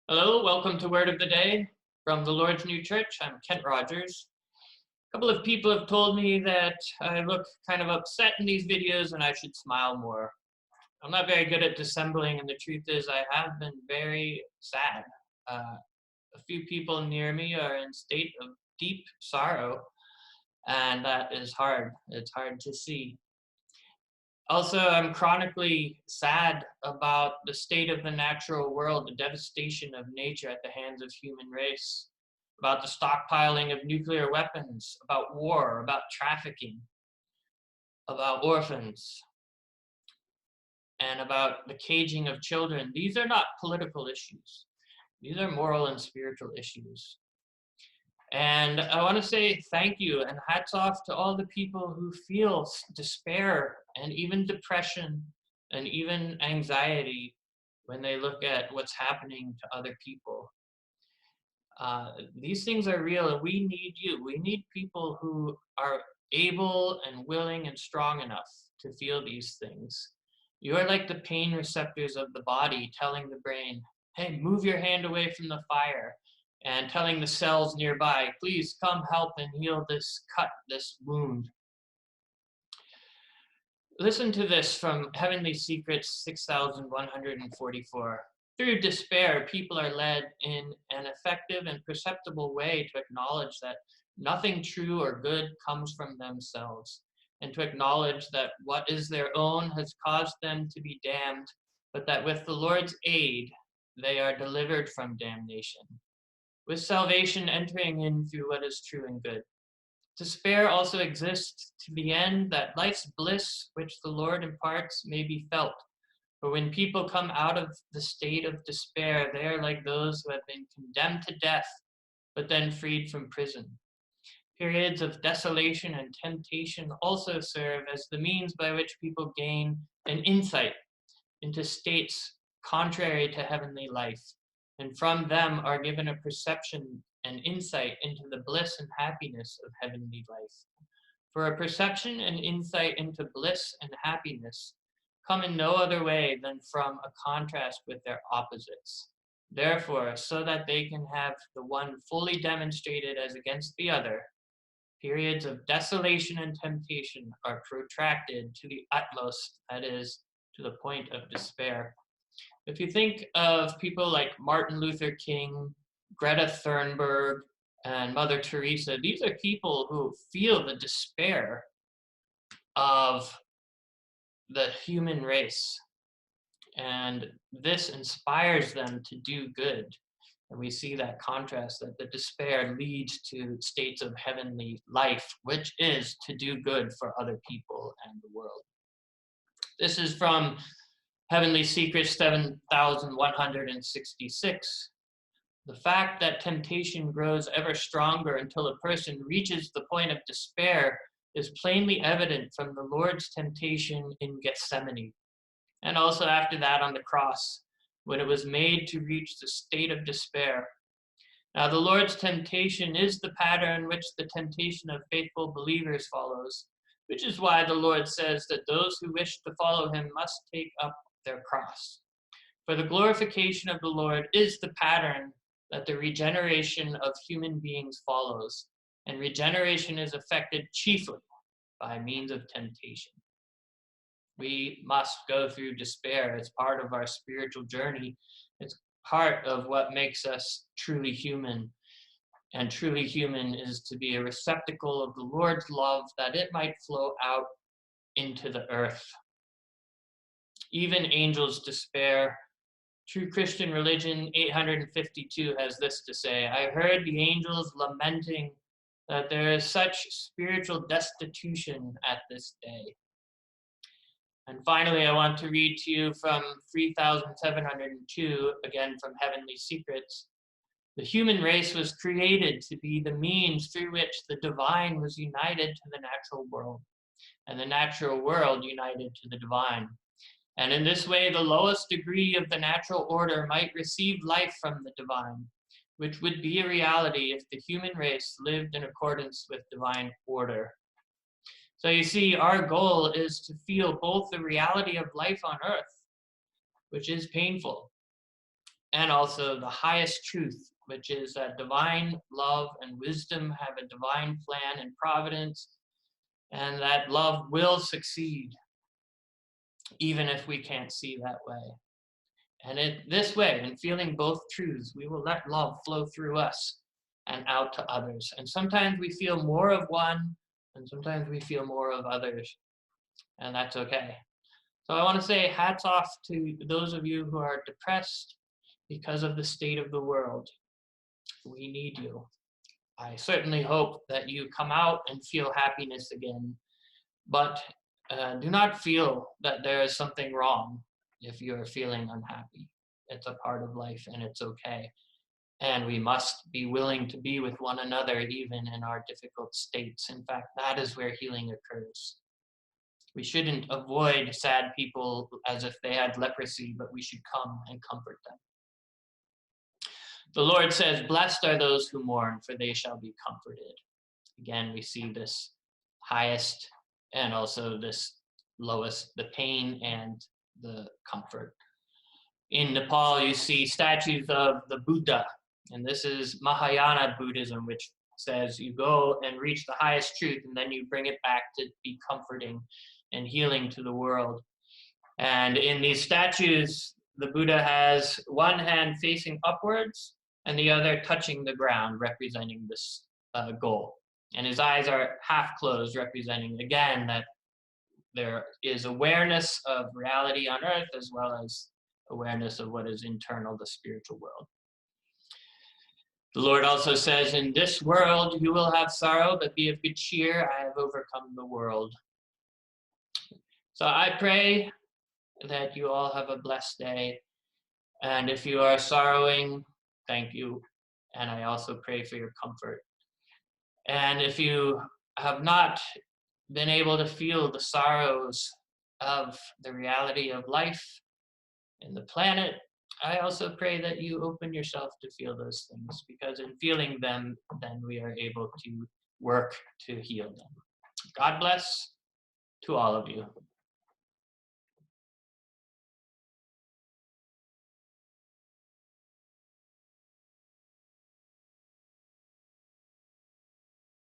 Hello, welcome to Word of the Day from the Lord's New Church. I'm Kent Rogers. A couple of people have told me that I look kind of upset in these videos and I should smile more. I'm not very good at dissembling, and the truth is I have been very sad. A few people near me are in a state of deep sorrow, and that is hard. It's hard to see. Also, I'm chronically sad about the state of the natural world, the devastation of nature at the hands of human race, about the stockpiling of nuclear weapons, about war, about trafficking, about orphans, and about the caging of children. These are not political issues. These are moral and spiritual issues. And I want to say thank you and hats off to all the people who feel despair and even depression and even anxiety when they look at what's happening to other people. These things are real, and we need you. We need people who are able and willing and strong enough to feel these things. You are like the pain receptors of the body telling the brain, hey, move your hand away from the fire, and telling the cells nearby, please come help and heal this cut, this wound. Listen to this from Heavenly Secrets 6144. Through despair, people are led in an effective and perceptible way to acknowledge that nothing true or good comes from themselves, and to acknowledge that what is their own has caused them to be damned, but that with the Lord's aid, they are delivered from damnation, with salvation entering in through what is true and good. Despair also exists to the end that life's bliss, which the Lord imparts, may be felt. For when people come out of the state of despair, they are like those who have been condemned to death, but then freed from prison. Periods of desolation and temptation also serve as the means by which people gain an insight into states contrary to heavenly life, and from them are given a perception and insight into the bliss and happiness of heavenly life. For a perception and insight into bliss and happiness come in no other way than from a contrast with their opposites. Therefore, so that they can have the one fully demonstrated as against the other, periods of desolation and temptation are protracted to the utmost, that is, to the point of despair. If you think of people like Martin Luther King, Greta Thunberg, and Mother Teresa, these are people who feel the despair of the human race. And this inspires them to do good. And we see that contrast, that the despair leads to states of heavenly life, which is to do good for other people and the world. This is from Heavenly Secrets 7166. The fact that temptation grows ever stronger until a person reaches the point of despair is plainly evident from the Lord's temptation in Gethsemane, and also after that on the cross, when it was made to reach the state of despair. Now, the Lord's temptation is the pattern which the temptation of faithful believers follows, which is why the Lord says that those who wish to follow him must take up their cross. For the glorification of the Lord is the pattern that the regeneration of human beings follows, and regeneration is effected chiefly by means of temptation. We must go through despair. It's part of our spiritual journey. It's part of what makes us truly human. And truly human is to be a receptacle of the Lord's love, that it might flow out into the earth. Even angels despair. True Christian Religion 852 has this to say: I heard the angels lamenting that there is such spiritual destitution at this day. And finally, I want to read to you from 3702, again from Heavenly Secrets. The human race was created to be the means through which the divine was united to the natural world, and the natural world united to the divine. And in this way, the lowest degree of the natural order might receive life from the divine, which would be a reality if the human race lived in accordance with divine order. So you see, our goal is to feel both the reality of life on earth, which is painful, and also the highest truth, which is that divine love and wisdom have a divine plan and providence, and that love will succeed, even if we can't see that way. And this way, in feeling both truths, we will let love flow through us and out to others. And sometimes we feel more of one, and sometimes we feel more of others, and that's okay. So I want to say hats off to those of you who are depressed because of the state of the world. We need you. I certainly hope that you come out and feel happiness again, but do not feel that there is something wrong if you're feeling unhappy. It's a part of life and it's okay. And we must be willing to be with one another even in our difficult states. In fact, that is where healing occurs. We shouldn't avoid sad people as if they had leprosy, but we should come and comfort them. The Lord says, "Blessed are those who mourn, for they shall be comforted." Again, we see this highest and also this lowest, the pain and the comfort. In Nepal, you see statues of the Buddha, and this is Mahayana Buddhism, which says you go and reach the highest truth, and then you bring it back to be comforting and healing to the world. And in these statues, the Buddha has one hand facing upwards and the other touching the ground, representing this goal. And his eyes are half closed, representing, again, that there is awareness of reality on earth as well as awareness of what is internal, the spiritual world. The Lord also says, "In this world you will have sorrow, but be of good cheer. I have overcome the world." So I pray that you all have a blessed day. And if you are sorrowing, thank you. And I also pray for your comfort. And if you have not been able to feel the sorrows of the reality of life and the planet, I also pray that you open yourself to feel those things, because in feeling them, then we are able to work to heal them. God bless to all of you.